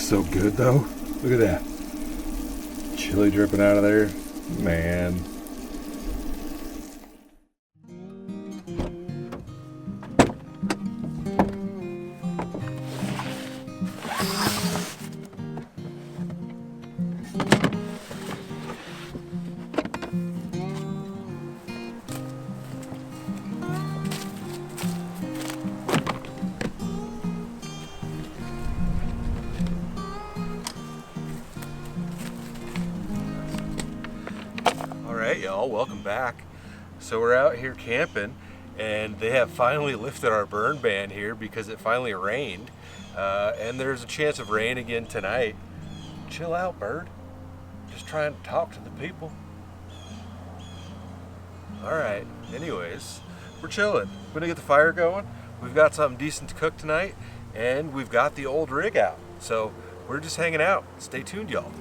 looks so good though. Look at that. Chili dripping out of there. Man. Alright y'all, welcome back. So we're out here camping and they have finally lifted our burn ban here because it finally rained. And there's a chance of rain again tonight. Chill out, bird. Just trying to talk to the people. Alright, anyways, we're chilling. We're gonna get the fire going. We've got something decent to cook tonight and we've got the old rig out. So we're just hanging out. Stay tuned, y'all.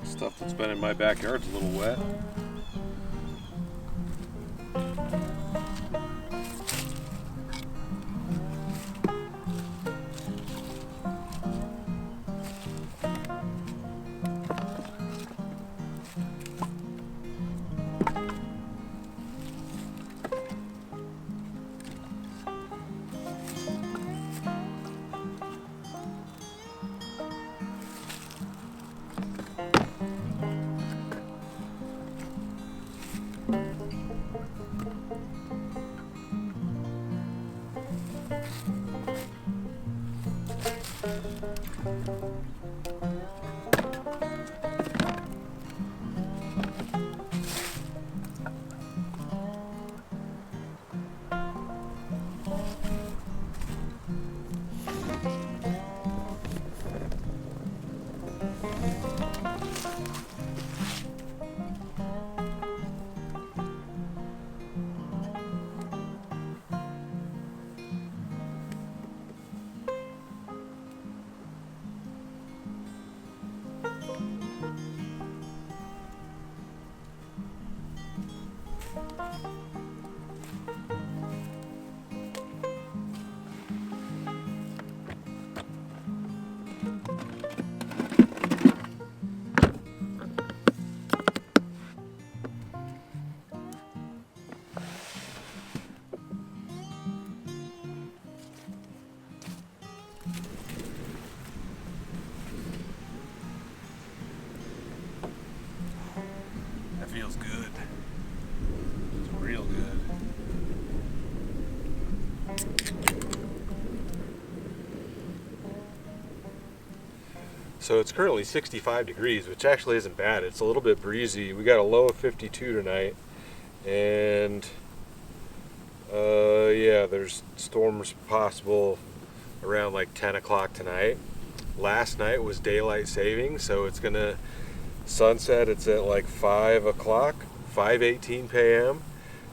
Stuff that's been in my backyard's a little wet. Feels good. It's real good. So it's currently 65 degrees, which actually isn't bad. It's a little bit breezy. We got a low of 52 tonight, and yeah, there's storms possible around like 10 o'clock tonight. Last night was daylight saving, so it's gonna sunset. It's at like 5 o'clock, 5:18 p.m.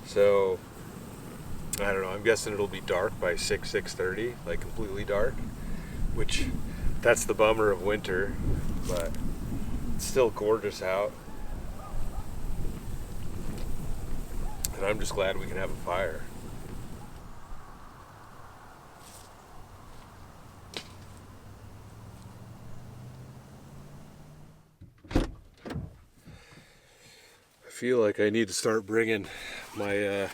So I don't know, I'm guessing it'll be dark by 6:30, like completely dark, which that's the bummer of winter, but it's still gorgeous out. And I'm just glad we can have a fire. I feel like I need to start bringing my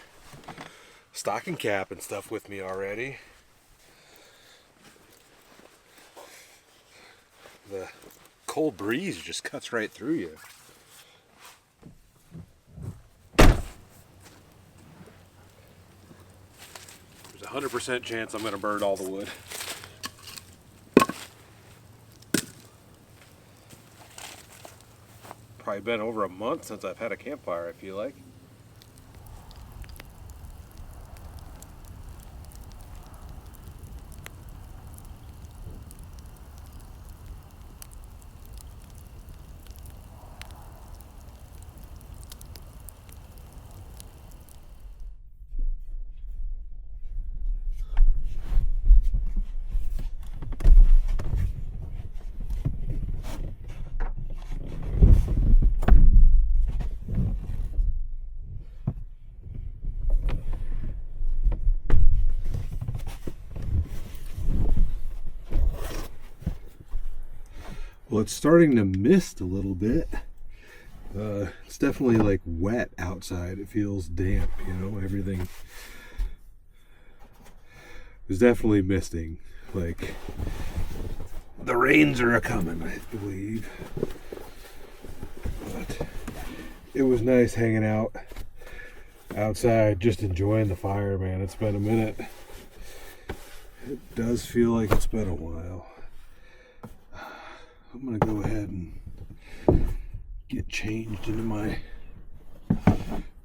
stocking cap and stuff with me already. The cold breeze just cuts right through you. 100% chance I'm gonna burn all the wood. Probably been over a month since I've had a campfire, I feel like. Well, it's starting to mist a little bit. It's definitely like wet outside. It feels damp, you know, everything was definitely misting. Like the rains are a-coming, I believe. But it was nice hanging out outside, just enjoying the fire, man. It's been a minute. It does feel like it's been a while. I'm gonna go ahead and get changed into my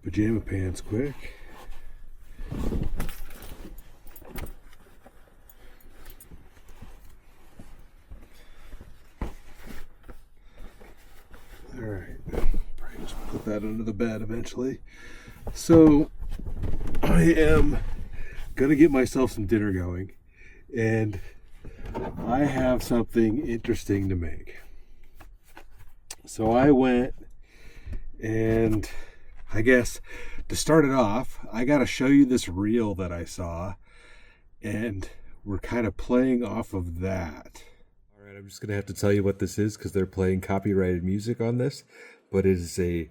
pajama pants quick. Alright, probably just put that under the bed eventually. So I am gonna get myself some dinner going, and I have something interesting to make. So I went, and I guess to start it off, I got to show you this reel that I saw, and we're kind of playing off of that. All right, I'm just going to have to tell you what this is because they're playing copyrighted music on this, but it is a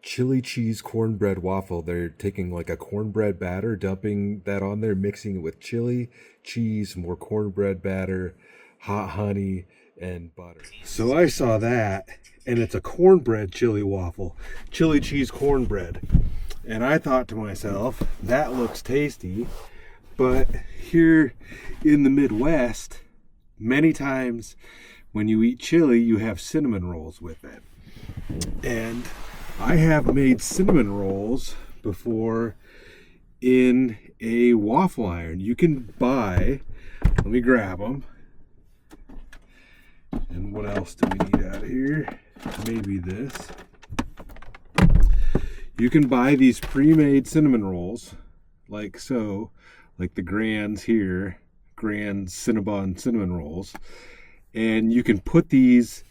chili cheese cornbread waffle. They're taking like a cornbread batter, dumping that on there, mixing it with chili, cheese, more cornbread batter, hot honey, and butter. So I saw that, and it's a cornbread chili waffle, chili cheese cornbread. And I thought to myself, that looks tasty, but here in the Midwest, many times when you eat chili, you have cinnamon rolls with it. And I have made cinnamon rolls before in a waffle iron. You can buy, let me grab them. And what else do we need out here? Maybe this. You can buy these pre-made cinnamon rolls, like so, like the Grands here, Grand Cinnabon cinnamon rolls. And you can put these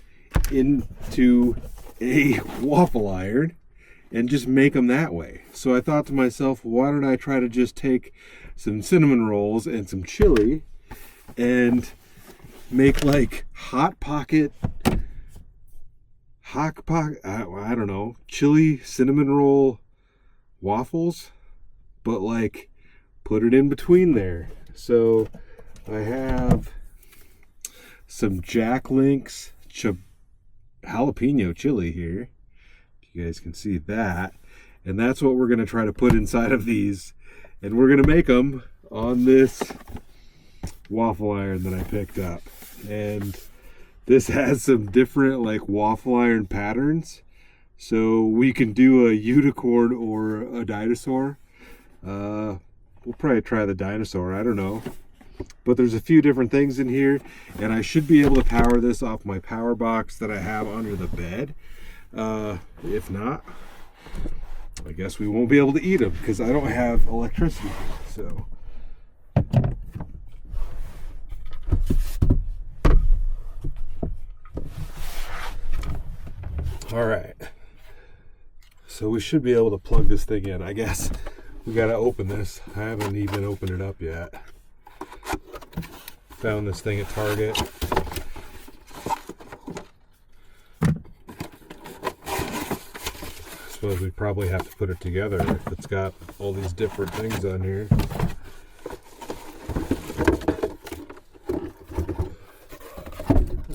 into a waffle iron and just make them that way. So I thought to myself, why don't I try to just take some cinnamon rolls and some chili and make like hot pocket, I don't know, chili cinnamon roll waffles, but like put it in between there. So I have some Jack Link's jalapeno chili here. You guys can see that, and that's what we're going to try to put inside of these, and we're going to make them on this waffle iron that I picked up. And this has some different like waffle iron patterns, so we can do a unicorn or a dinosaur. We'll probably try the dinosaur, I don't know, but there's a few different things in here, and I should be able to power this off my power box that I have under the bed. If not, I guess we won't be able to eat them because I don't have electricity. So all right, so we should be able to plug this thing in. I guess we got to open this. I haven't even opened it up yet. Found this thing at Target. I suppose we probably have to put it together if it's got all these different things on here.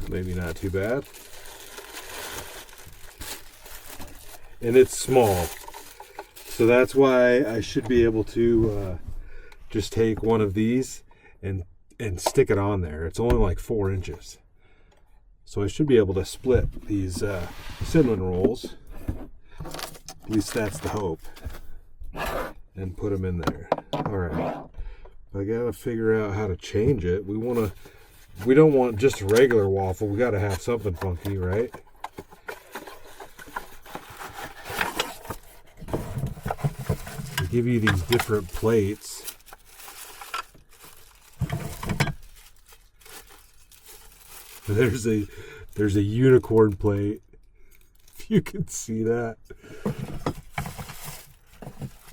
Maybe not too bad. And it's small, so that's why I should be able to just take one of these and stick it on there. It's only like 4 inches. So I should be able to split these cinnamon rolls. At least that's the hope. And put them in there. Alright. I gotta figure out how to change it. We don't want just a regular waffle. We gotta have something funky, right? They give you these different plates. There's a unicorn plate. If you can see that.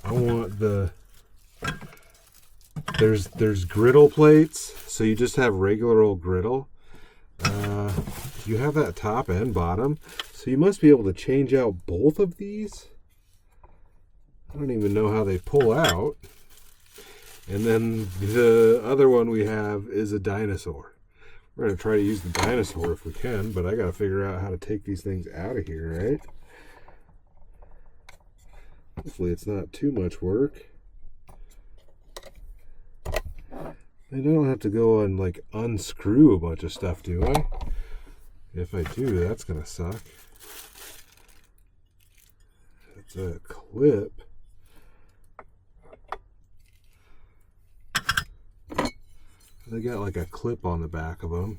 I want there's griddle plates, so you just have regular old griddle. You have that top and bottom, so you must be able to change out both of these. I don't even know how they pull out. And then the other one we have is a dinosaur. We're going to try to use the dinosaur if we can, but I got to figure out how to take these things out of here, right? Hopefully it's not too much work. I don't have to go and like unscrew a bunch of stuff, do I? If I do, that's going to suck. That's a clip. They got like a clip on the back of them.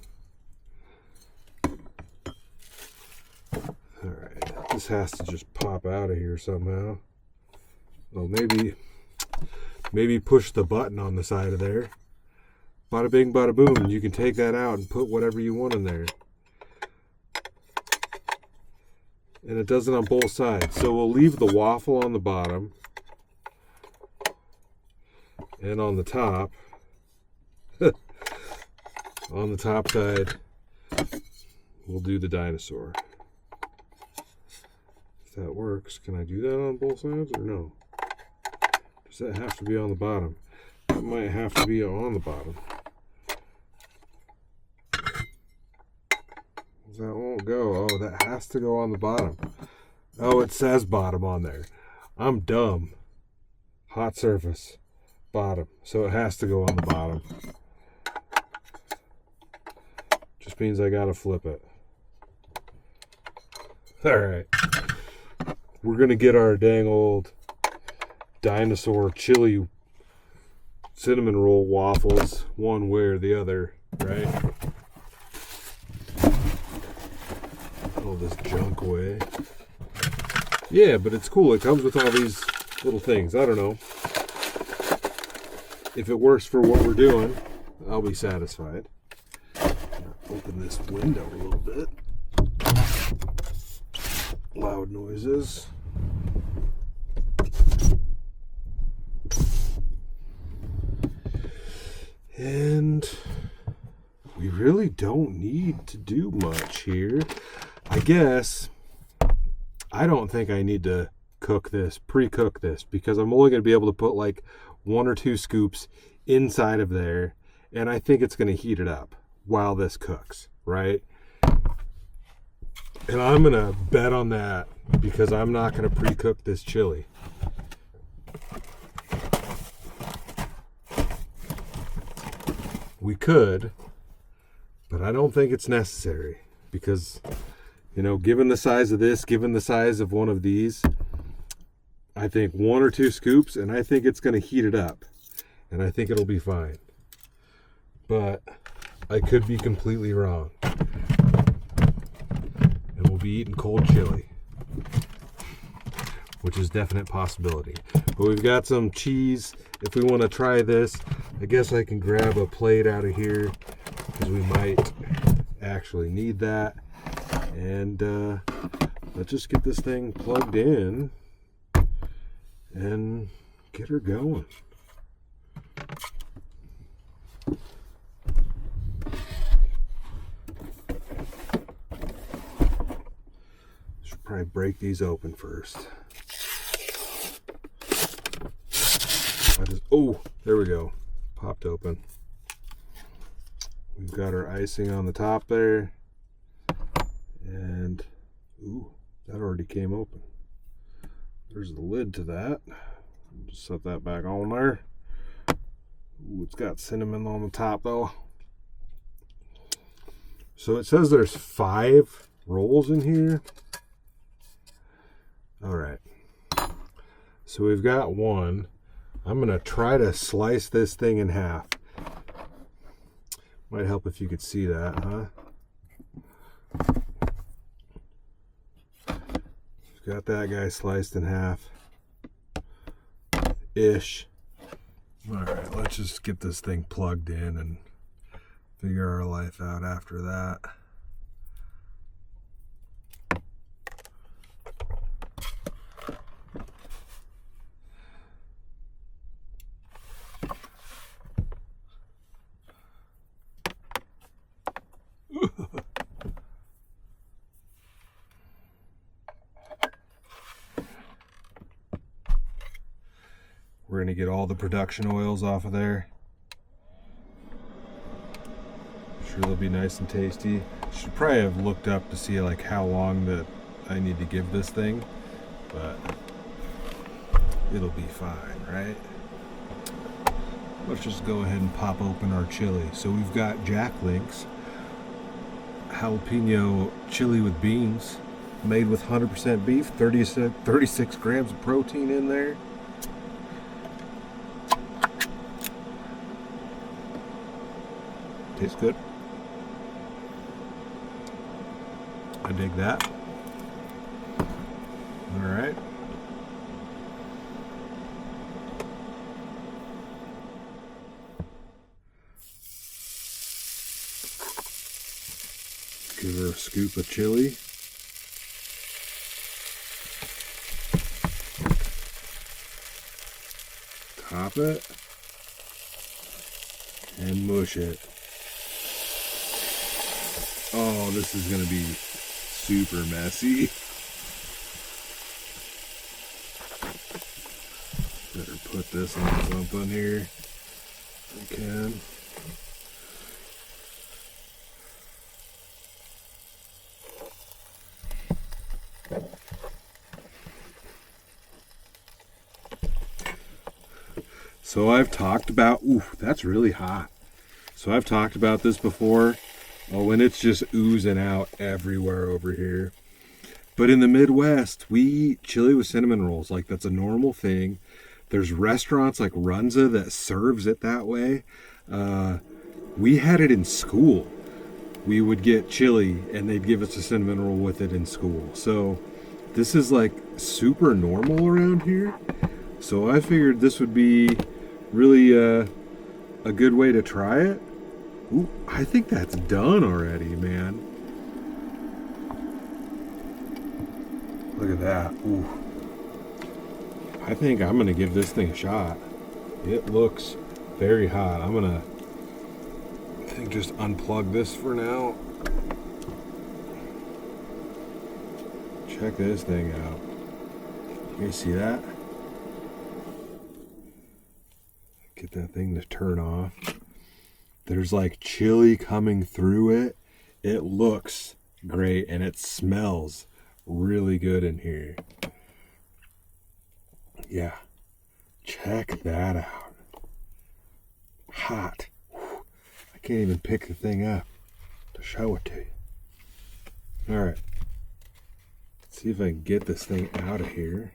Alright, this has to just pop out of here somehow. Well, maybe push the button on the side of there. Bada bing, bada boom. You can take that out and put whatever you want in there. And it does it on both sides. So we'll leave the waffle on the bottom. And on the top. On the top side, we'll do the dinosaur. If that works, can I do that on both sides or no? Does that have to be on the bottom? It might have to be on the bottom. That won't go. Oh, that has to go on the bottom. Oh, it says bottom on there. I'm dumb. Hot surface. Bottom. So it has to go on the bottom. Just means I gotta flip it. Alright. We're gonna get our dang old dinosaur chili cinnamon roll waffles one way or the other, right? All this junk away. Yeah, but it's cool. It comes with all these little things. I don't know. If it works for what we're doing, I'll be satisfied. Open this window a little bit. Loud noises. And we really don't need to do much here. I guess I don't think I need to cook this, pre-cook this, because I'm only going to be able to put like 1 or 2 scoops inside of there, and I think it's going to heat it up while this cooks, right? And I'm going to bet on that because I'm not going to pre-cook this chili. We could, but I don't think it's necessary because, you know, given the size of this, given the size of one of these, I think 1 or 2 scoops, and I think it's going to heat it up, and I think it'll be fine. But I could be completely wrong. And we'll be eating cold chili, which is a definite possibility. But we've got some cheese. If we want to try this, I guess I can grab a plate out of here because we might actually need that. And let's just get this thing plugged in and get her going. Should probably break these open first. Oh, there we go. Popped open. We've got our icing on the top there. And, ooh, that already came open. There's the lid to that. Just set that back on there. Ooh, it's got cinnamon on the top though. So it says there's 5 rolls in here. All right. So we've got one. I'm gonna try to slice this thing in half. Might help if you could see that, huh? Got that guy sliced in half. Ish. All right, let's just get this thing plugged in and figure our life out after that. We're gonna get all the production oils off of there. Sure they'll be nice and tasty. Should probably have looked up to see like how long that I need to give this thing, but it'll be fine, right? Let's just go ahead and pop open our chili. So we've got Jack Link's jalapeno chili with beans, made with 100% beef, 36 grams of protein in there. Tastes good. I dig that. All right. Give her a scoop of chili. Top it. And mush it. Oh, this is going to be super messy. Better put this on something here. If we can. So I've talked about, ooh, that's really hot. So I've talked about this before. Oh, and it's just oozing out everywhere over here. But in the Midwest, we eat chili with cinnamon rolls. Like, that's a normal thing. There's restaurants like Runza that serves it that way. We had it in school. We would get chili and they'd give us a cinnamon roll with it in school. So this is like super normal around here. So I figured this would be really a good way to try it. Ooh, I think that's done already, man. Look at that. Ooh. I think I'm gonna give this thing a shot. It looks very hot. I'm gonna, I think, just unplug this for now. Check this thing out. You guys see that? Get that thing to turn off. There's like chili coming through it. It looks great and it smells really good in here. Yeah, check that out. Hot. I can't even pick the thing up to show it to you. All right, let's see if I can get this thing out of here.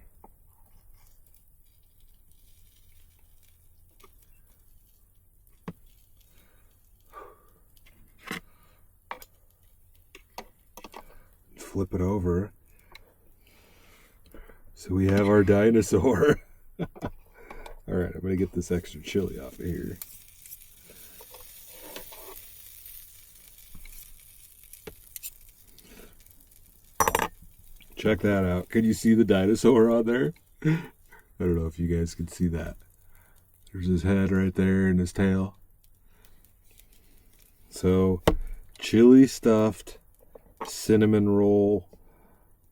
Flip it over. So we have our dinosaur. All right, I'm gonna get this extra chili off of here. Check that out. Can you see the dinosaur on there? I don't know if you guys can see that. There's his head right there and his tail. So, chili stuffed cinnamon roll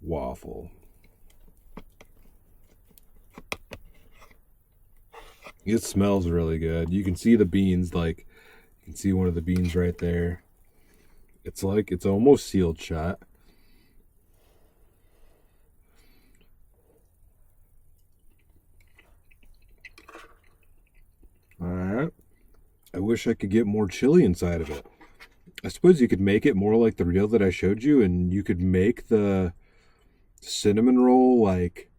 waffle. It smells really good. You can see the beans, like, you can see one of the beans right there. It's like, it's almost sealed shut. All right. I wish I could get more chili inside of it. I suppose you could make it more like the reel that I showed you, and you could make the cinnamon roll like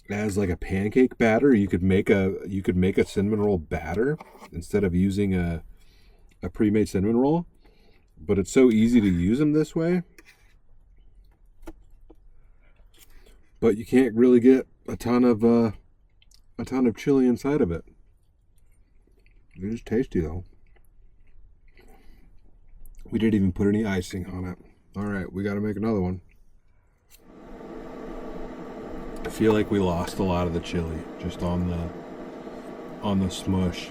as like a pancake batter. You could make a cinnamon roll batter instead of using a pre-made cinnamon roll. But it's so easy to use them this way. But you can't really get a ton of chili inside of it. It is tasty though. We didn't even put any icing on it. All right, we got to make another one. I feel like we lost a lot of the chili just on the smush.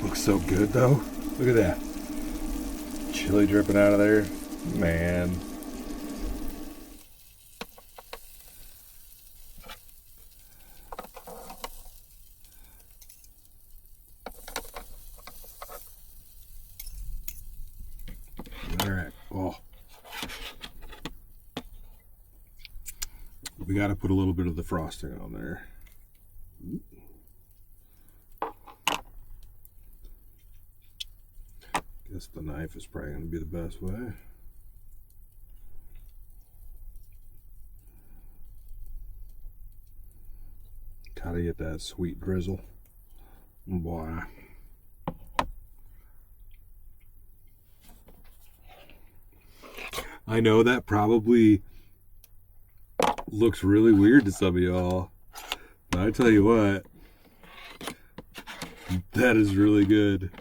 Looks so good though. Look at that. Chili dripping out of there. Man. Alright. Oh. We got to put a little bit of the frosting on there. Guess the knife is probably going to be the best way. Gotta get that sweet drizzle. Boy. I know that probably looks really weird to some of y'all. But I tell you what, that is really good.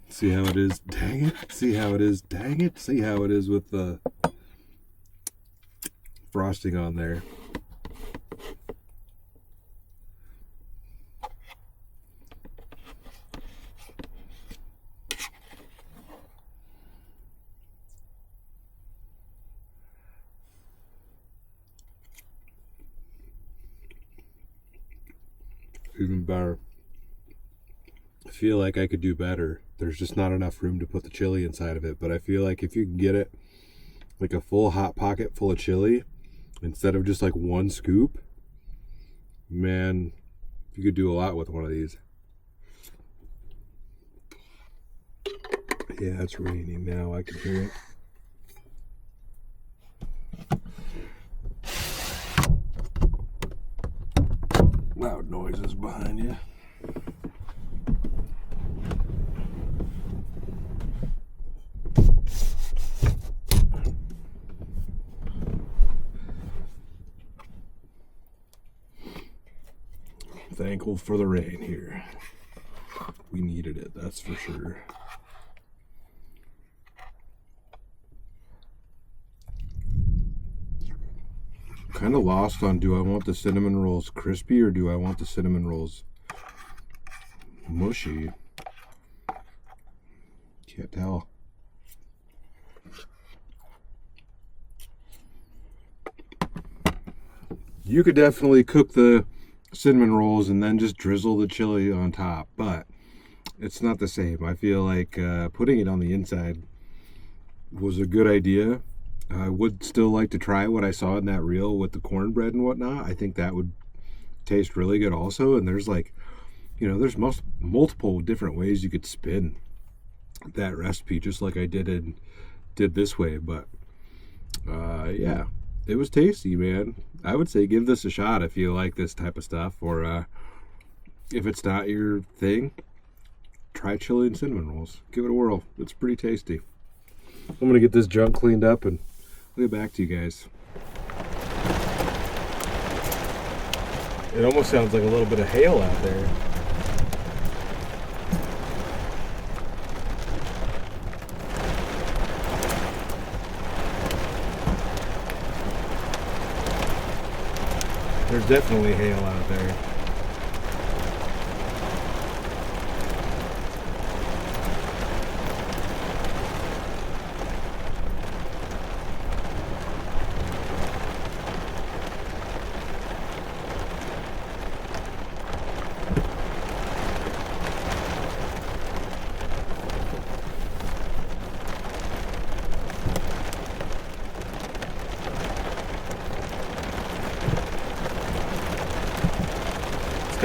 See how it is? Dang it. See how it is? Dang it. See how it is with the frosting on there. Even better. I feel like I could do better. There's just not enough room to put the chili inside of it. But I feel like if you can get it like a full hot pocket full of chili instead of just like one scoop, man, you could do a lot with one of these. Yeah, it's raining now. I can hear it. Loud noises behind you. Thankful for the rain here. We needed it, that's for sure. Kind of lost on, do I want the cinnamon rolls crispy or do I want the cinnamon rolls mushy? Can't tell. You could definitely cook the cinnamon rolls and then just drizzle the chili on top, but it's not the same. I feel like putting it on the inside was a good idea. I would still like to try what I saw in that reel with the cornbread and whatnot. I think that would taste really good also. And there's like, you know, there's multiple different ways you could spin that recipe, just like I did this way. But yeah, it was tasty, man. I would say give this a shot if you like this type of stuff, or if it's not your thing, try chili and cinnamon rolls. Give it a whirl. It's pretty tasty. I'm gonna get this junk cleaned up and I'll get back to you guys. It almost sounds like a little bit of hail out there. There's definitely hail out there.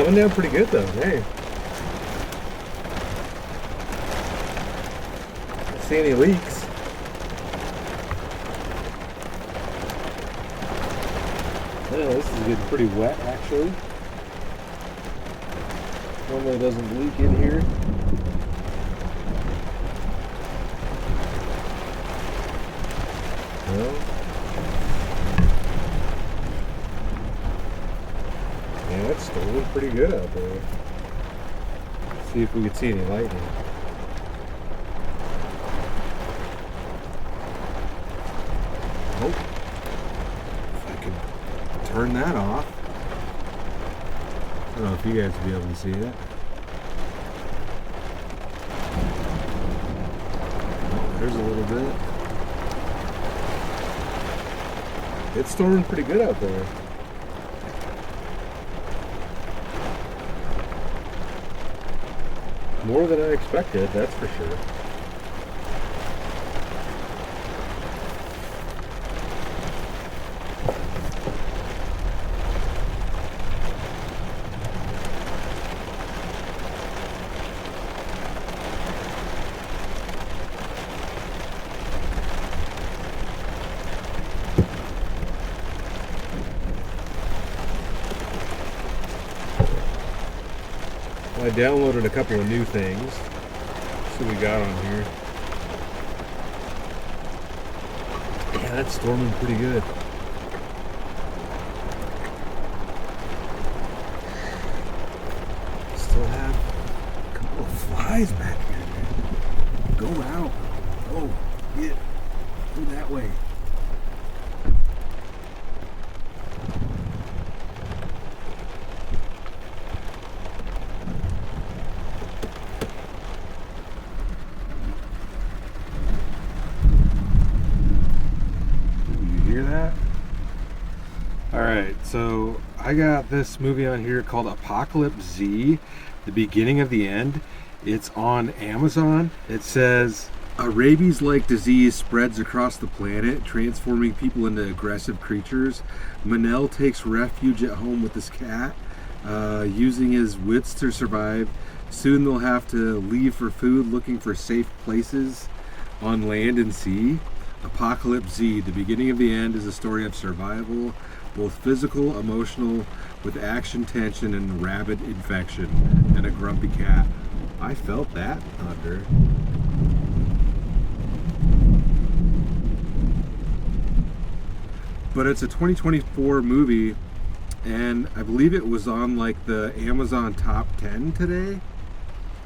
coming down pretty good though. Hey. Don't see any leaks. Yeah, this is getting pretty wet actually. Normally it doesn't leak in here. Well, yeah, it's still pretty good out there. Let's see if we can see any lightning. Nope. If I can turn that off. I don't know if you guys will be able to see it. Oh, there's a little bit. It's storming pretty good out there. More than I expected, that's for sure. I downloaded a couple of new things. Let's see what we got on here. Yeah, that's storming pretty good. Still have a couple of flies back here. Go out. Oh, get. Go that way. Alright, so I got this movie on here called Apocalypse Z, The Beginning of the End. It's on Amazon. It says, a rabies-like disease spreads across the planet, transforming people into aggressive creatures. Manel takes refuge at home with his cat, using his wits to survive. Soon they'll have to leave for food, looking for safe places on land and sea. Apocalypse Z, The Beginning of the End, is a story of survival, both physical, emotional, with action, tension, and rabid infection, and a grumpy cat. I felt that thunder. But it's a 2024 movie, and I believe it was on like the Amazon top 10 today,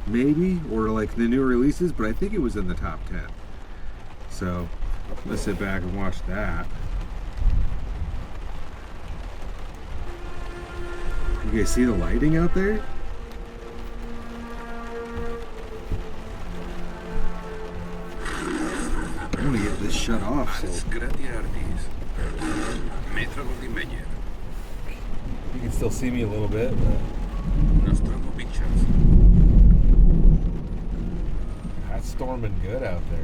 maybe, or like the new releases, but I think it was in the top 10. So let's sit back and watch that. You guys see the lighting out there? I'm gonna get this shut off. So you can still see me a little bit. That's storming good out there.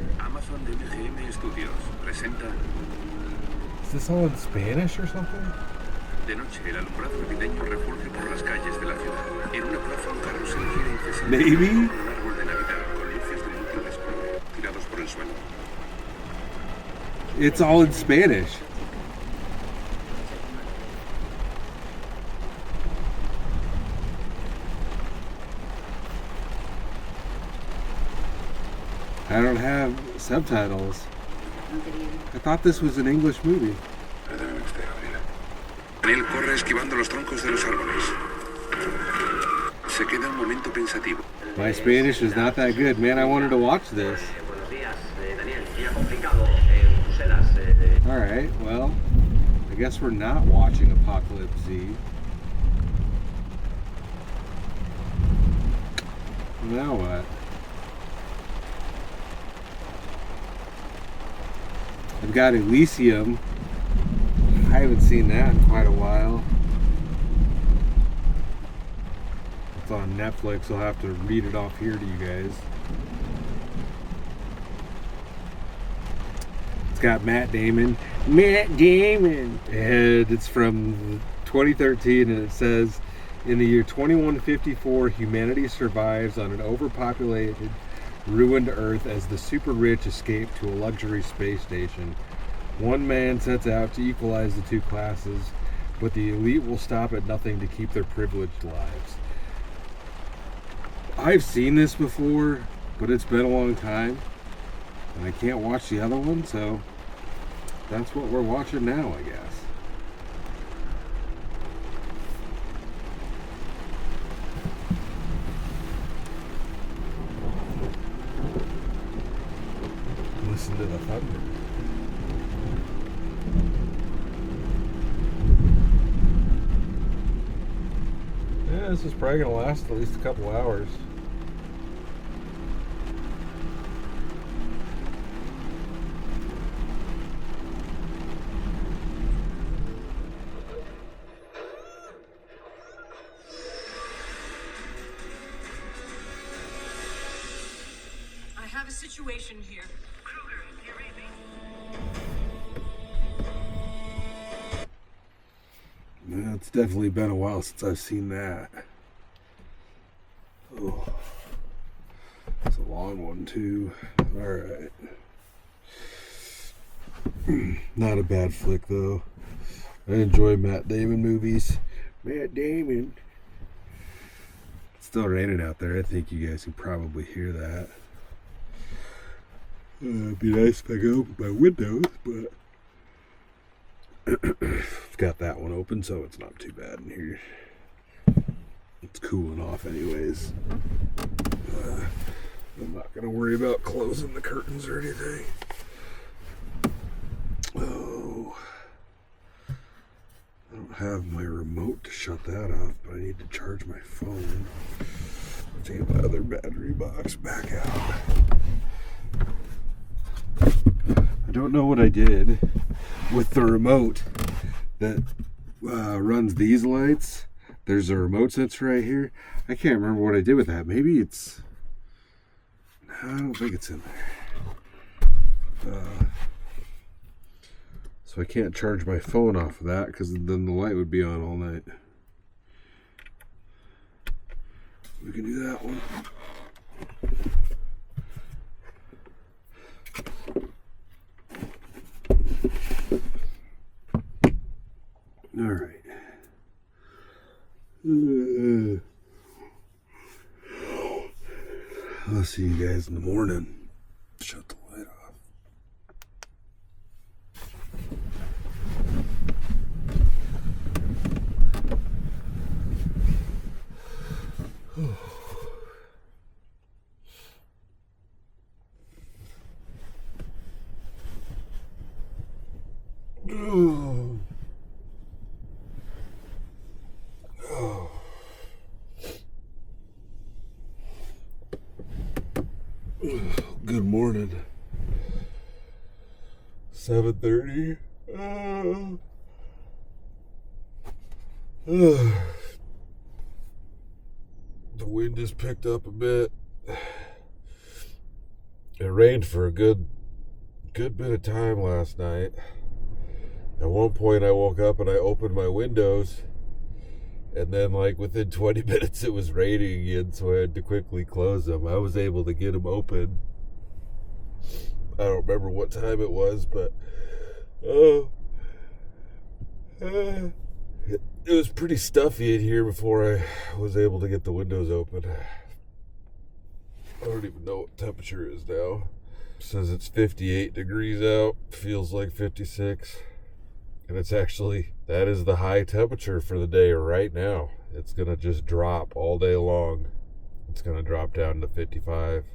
Is this all in Spanish or something? De noche, el alumbrado navideño refulge por las calles de la ciudad. En una plaza, un carrusel gira incesante. Maybe? Un árbol de Navidad con luces de múltiples colores tirados por el suelo. It's all in Spanish. I don't have subtitles. I thought this was an English movie. Él corre esquivando los troncos de los árboles. Se queda un momento pensativo. My Spanish is not that good. Man, I wanted to watch this. Alright, well, I guess we're not watching Apocalypse Z. Now what? I've got Elysium. I haven't seen that in quite a while. It's on Netflix. I'll have to read it off here to you guys. It's got Matt Damon. Matt Damon! And it's from 2013, and it says, In the year 2154, humanity survives on an overpopulated, ruined Earth as the super rich escape to a luxury space station. One man sets out to equalize the two classes, but the elite will stop at nothing to keep their privileged lives. I've seen this before, but it's been a long time, and I can't watch the other one, so that's what we're watching now, I guess. Listen to the thunder. Yeah, this is probably going to last at least a couple hours. I have a situation here. Kruger, you read me? Yeah, it's definitely been a while since I've seen that. Oh, it's a long one too. Alright. Not a bad flick though. I enjoy Matt Damon movies. Matt Damon. It's still raining out there. I think you guys can probably hear that. It'd be nice if I could open my windows, but I've got that one open, so it's not too bad in here. It's cooling off anyways. I'm not going to worry about closing the curtains or anything. Oh. I don't have my remote to shut that off, but I need to charge my phone. Let's get my other battery box back out. I don't know what I did with the remote that runs these lights. There's a remote sensor right here. I can't remember what I did with that. Maybe it's... I don't think it's in there. So I can't charge my phone off of that because then the light would be on all night. We can do that one. All right. I'll see you guys in the morning. Shut the light off. Good morning. 7:30. The wind has picked up a bit. It rained for a good bit of time last night. At one point I woke up and I opened my windows, and then like within 20 minutes it was raining again, so I had to quickly close them. I was able to get them open. I don't remember what time it was, but it was pretty stuffy in here before I was able to get the windows open. I don't even know what temperature it is now. It says it's 58 degrees out, feels like 56. And it's actually, that is the high temperature for the day right now. It's going to just drop all day long. It's going to drop down to 55.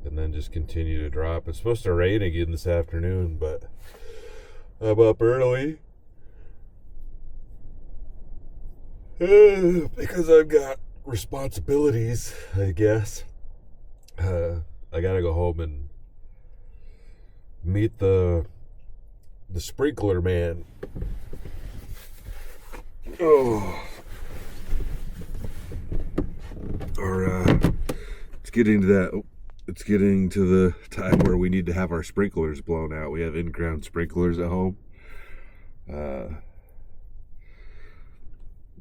And then just continue to drop. It's supposed to rain again this afternoon, but I'm up early. Because I've got responsibilities, I guess. I gotta go home and meet the sprinkler man. Oh. It's getting to that. It's getting to the time where we need to have our sprinklers blown out. We have in-ground sprinklers at home.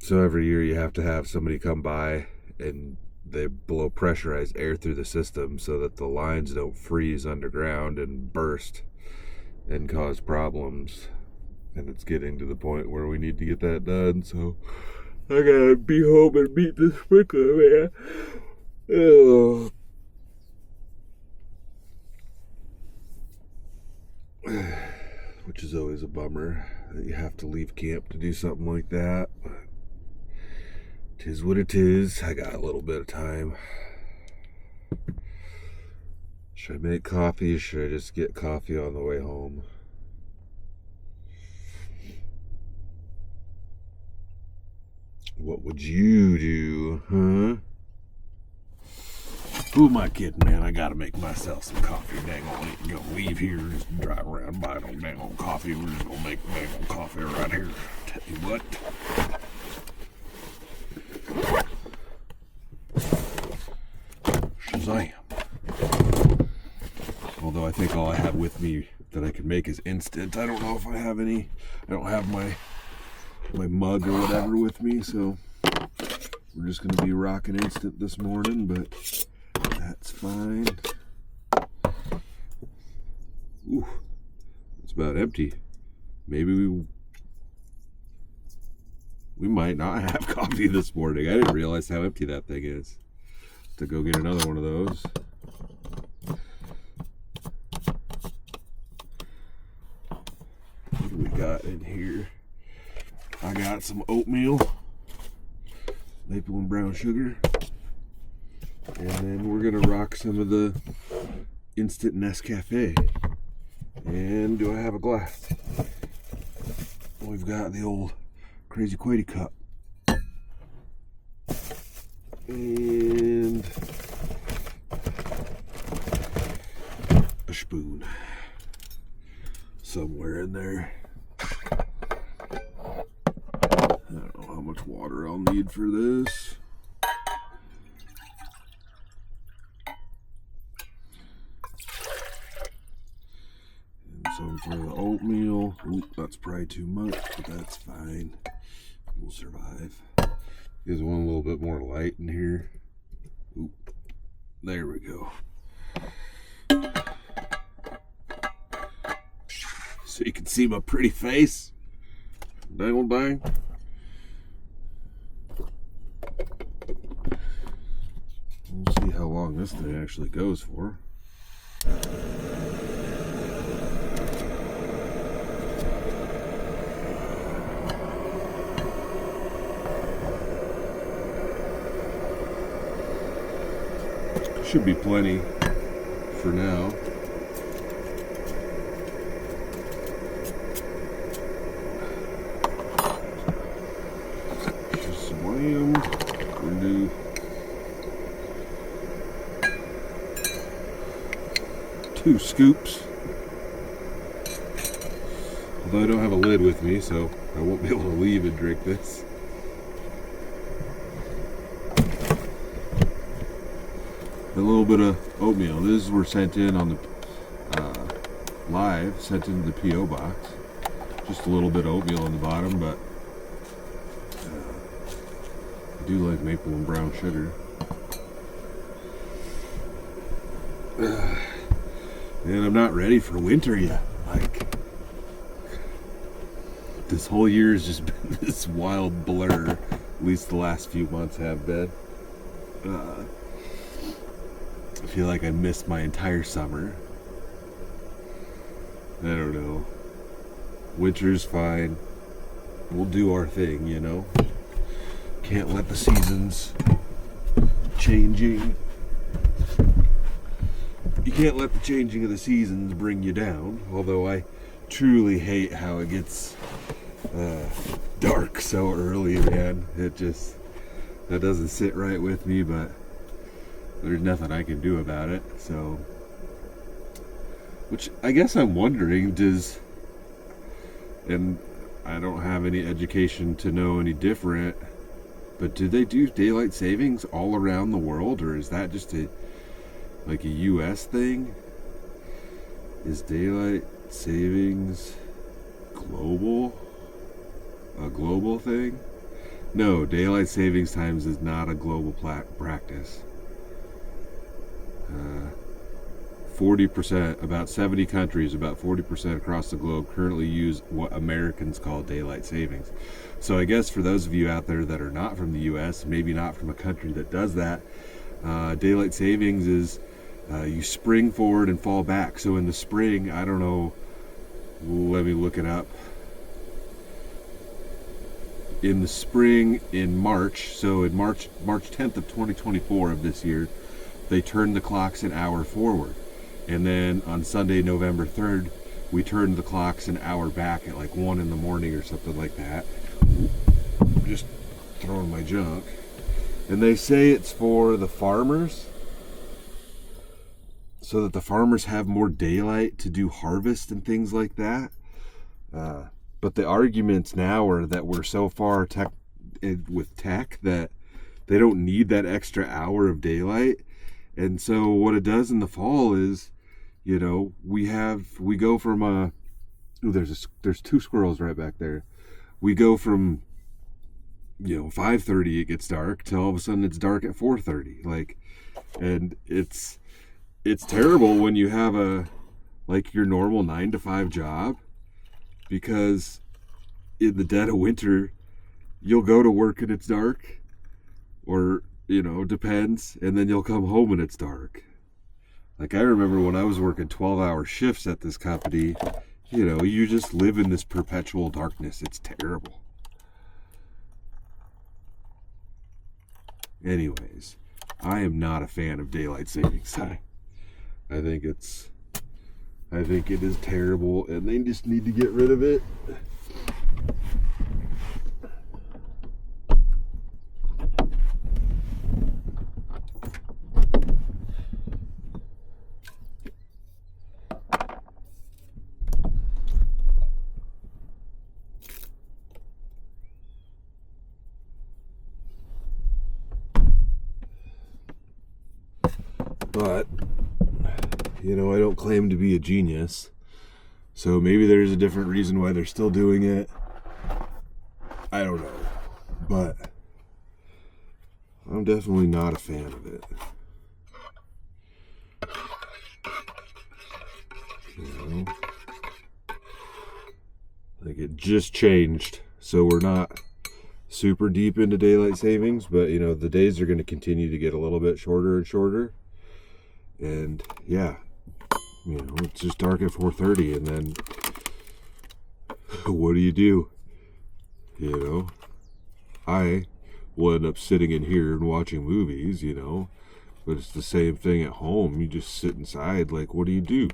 So every year you have to have somebody come by and they blow pressurized air through the system so that the lines don't freeze underground and burst and cause problems. And it's getting to the point where we need to get that done, so I gotta be home and meet the sprinkler man. Oh. Which is always a bummer that you have to leave camp to do something like that. But 'tis what it is. I got a little bit of time. Should I make coffee or should I just get coffee on the way home? What would you do, huh? Who am I kidding, man? I gotta make myself some coffee. Dang on, ain't gonna leave here, just drive around, buy no dang on coffee. We're just gonna make dang on coffee right here. Tell you what. Shazam. Although I think all I have with me that I can make is instant. I don't know if I have any. I don't have my mug or whatever with me, so we're just gonna be rocking instant this morning, but that's fine. Ooh, it's about empty. Maybe we might not have coffee this morning. I didn't realize how empty that thing is. To go get another one of those. What do we got in here? I got some oatmeal, maple and brown sugar, and then we're gonna rock some of the instant Nescafe. And do I have a glass? We've got the old CrazyQuady cup. And a spoon somewhere in there. I don't know how much water I'll need for this. And some for the oatmeal. Ooh, that's probably too much, but that's fine. We'll survive. There's one a little bit more light in here. Ooh, there we go. So you can see my pretty face. Dang old dang. We'll see how long this thing actually goes for. Should be plenty for now. Just wham. We're gonna do 2 scoops. Although I don't have a lid with me, so I won't be able to leave and drink this. A little bit of oatmeal. These were sent in on the live, sent into the P.O. box. Just a little bit of oatmeal on the bottom, but I do like maple and brown sugar. And I'm not ready for winter yet. Like, this whole year has just been this wild blur. At least the last few months have been. I feel like I missed my entire summer. I don't know. Winter's fine. We'll do our thing, you know. Can't let the seasons changing. You can't let the changing of the seasons bring you down. Although I truly hate how it gets dark so early, man. That doesn't sit right with me, but there's nothing I can do about it. So, which I guess I'm wondering, and I don't have any education to know any different, but do they do daylight savings all around the world, or is that just a US thing? Is daylight savings a global thing? No, daylight savings times is not a global practice. 40%, about 70 countries, about 40% across the globe currently use what Americans call daylight savings. So I guess for those of you out there that are not from the US, maybe not from a country that does that, daylight savings is you spring forward and fall back. So in the spring, I don't know, let me look it up. In the spring, in March, so in March 10th of 2024 of this year, they turned the clocks an hour forward. And then on Sunday, November 3rd, we turned the clocks an hour back at like 1 in the morning or something like that. Just throwing my junk. And they say it's for the farmers, so that the farmers have more daylight to do harvest and things like that. But the arguments now are that we're so far with tech that they don't need that extra hour of daylight. And so what it does in the fall is, you know, we go from there's two squirrels right back there. We go from, you know, 5:30 it gets dark till all of a sudden it's dark at 4:30. Like, and it's terrible when you have your normal 9 to 5 job, because in the dead of winter you'll go to work and it's dark, or, you know, depends, and then you'll come home and it's dark. Like, I remember when I was working 12-hour shifts at this company, you know, you just live in this perpetual darkness. It's terrible. Anyways, I am not a fan of daylight savings time. I think it is terrible, and they just need to get rid of it. But, you know, I don't claim to be a genius, so maybe there's a different reason why they're still doing it. I don't know, but I'm definitely not a fan of it. You know? Like, it just changed, so we're not super deep into daylight savings, but, you know, the days are going to continue to get a little bit shorter and shorter. And yeah, you know, it's just dark at 4:30, and then what do? You know, I will end up sitting in here and watching movies, you know, but it's the same thing at home. You just sit inside. Like, what do you do?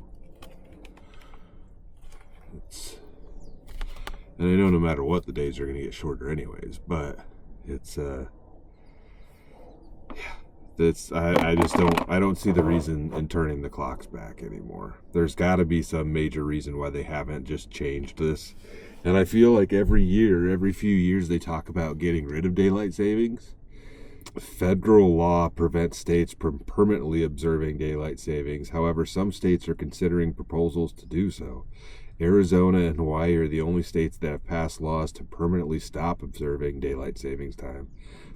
And I know no matter what, the days are going to get shorter anyways, but it's I don't see the reason in turning the clocks back anymore. There's got to be some major reason why they haven't just changed this. And I feel like every few years, they talk about getting rid of daylight savings. Federal law prevents states from permanently observing daylight savings. However, some states are considering proposals to do so. Arizona and Hawaii are the only states that have passed laws to permanently stop observing daylight savings time.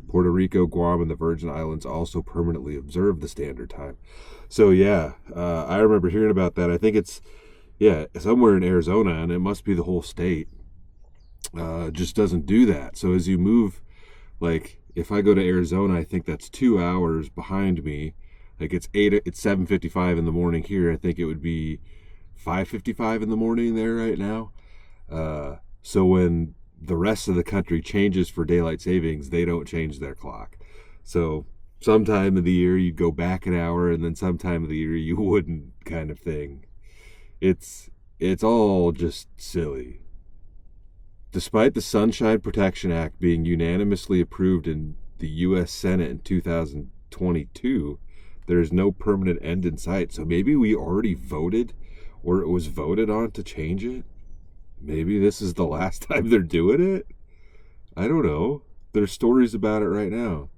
Puerto Rico, Guam, and the Virgin Islands also permanently observe the standard time. So yeah, I remember hearing about that. I think it's, somewhere in Arizona, and it must be the whole state, just doesn't do that. So as you move, like, if I go to Arizona, I think that's 2 hours behind me. Like, it's 7:55 in the morning here. I think it would be 5:55 in the morning there right now. So when the rest of the country changes for daylight savings, they don't change their clock. So sometime of the year you'd go back an hour, and then sometime of the year you wouldn't, kind of thing. It's all just silly. Despite the Sunshine Protection Act being unanimously approved in the U.S. Senate in 2022, there is no permanent end in sight. So maybe we already voted, or it was voted on to change it. Maybe this is the last time they're doing it. I don't know. There's stories about it right now.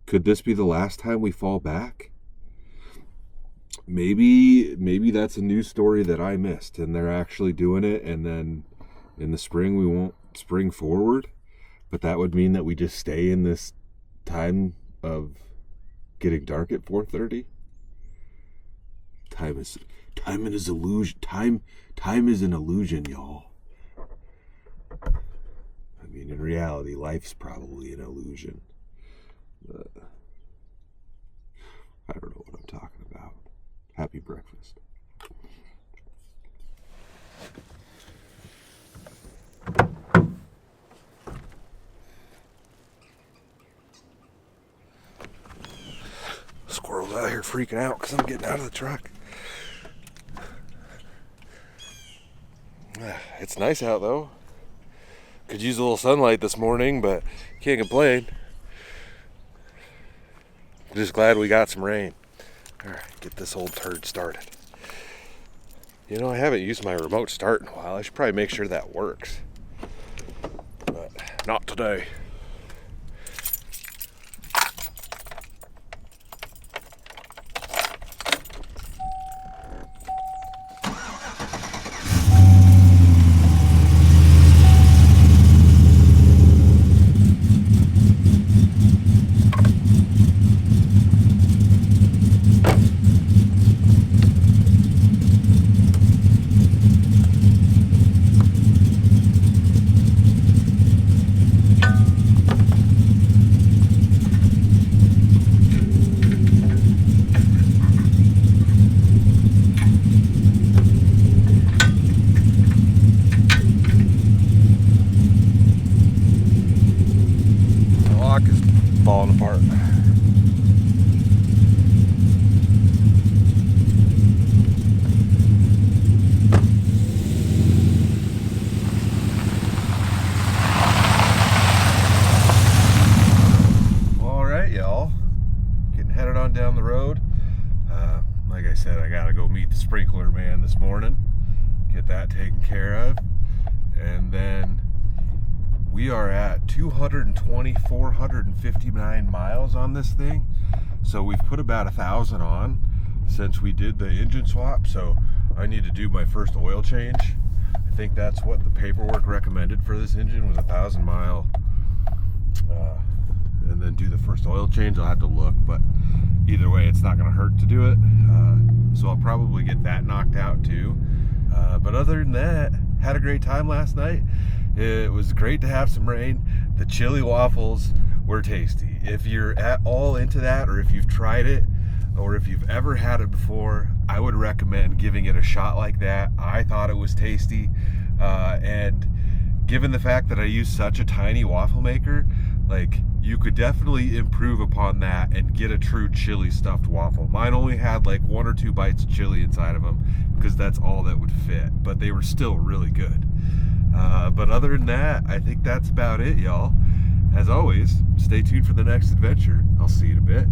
Could this be the last time we fall back? Maybe that's a news story that I missed, and they're actually doing it, and then in the spring we won't spring forward. But that would mean that we just stay in this time of getting dark at 4:30. Time is illusion. Time is an illusion, y'all. I mean, in reality, life's probably an illusion. I don't know what I'm talking about. Happy breakfast. Squirrel's out here freaking out because I'm getting out of the truck. It's nice out though. Could use a little sunlight this morning, but can't complain. I'm just glad we got some rain. Alright, get this old turd started. You know, I haven't used my remote start in a while. I should probably make sure that works. But not today. Falling apart. All right, y'all. Getting headed on down the road. Like I said, I gotta go meet the sprinkler man this morning. Get that taken care of. And then we are at 459 miles on this thing. So we've put about 1,000 on since we did the engine swap. So I need to do my first oil change. I think that's what the paperwork recommended for this engine was 1,000 mile. And then do the first oil change. I'll have to look, but either way, it's not gonna hurt to do it. So I'll probably get that knocked out too. But other than that, had a great time last night. It was great to have some rain. The chili waffles were tasty. If you're at all into that, or if you've tried it, or if you've ever had it before, I would recommend giving it a shot like that. I thought it was tasty. And given the fact that I use such a tiny waffle maker, like, you could definitely improve upon that and get a true chili stuffed waffle. Mine only had like 1 or 2 bites of chili inside of them because that's all that would fit, but they were still really good. But other than that, I think that's about it, y'all. As always, stay tuned for the next adventure. I'll see you in a bit.